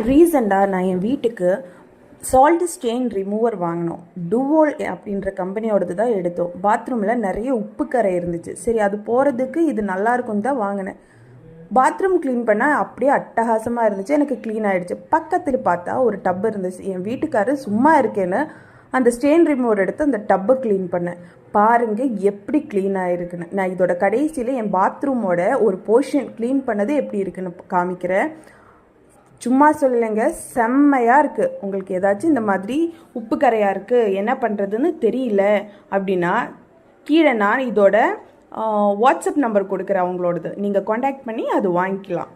ரீசெண்டாக நான் என் வீட்டுக்கு சால்ட் ஸ்டெயின் ரிமூவர் வாங்கினோம். டுவோல் அப்படின்ற கம்பெனியோடது தான் எடுத்தோம். பாத்ரூமில் நிறைய உப்பு கரை இருந்துச்சு. சரி, அது போகிறதுக்கு இது நல்லாயிருக்கும் தான் வாங்கினேன். பாத்ரூம் க்ளீன் பண்ணால் அப்படியே அட்டகாசமாக இருந்துச்சு. எனக்கு க்ளீன் ஆகிடுச்சு. பக்கத்தில் பார்த்தா ஒரு டப் இருந்துச்சு. என் வீட்டுக்காரர் சும்மா இருக்கேன்னு அந்த ஸ்டெயின் ரிமூவர் எடுத்து அந்த டப்பை க்ளீன் பண்ணேன். பாருங்கள் எப்படி க்ளீன் ஆகிருக்குன்னு. நான் இதோட கடைசியில் என் பாத்ரூமோட ஒரு போர்ஷன் க்ளீன் பண்ணது எப்படி இருக்குன்னு காமிக்கிறேன். சும்மா சொல்லலைங்க, செம்மையாக இருக்குது. உங்களுக்கு ஏதாச்சும் இந்த மாதிரி உப்பு கரையாக இருக்குது, என்ன பண்ணுறதுன்னு தெரியல அப்படின்னா கீழே நான் இதோட வாட்ஸ்அப் நம்பர் கொடுக்குறேன் அவங்களோடது. நீங்கள் காண்டாக்ட் பண்ணி அது வாங்கிக்கலாம்.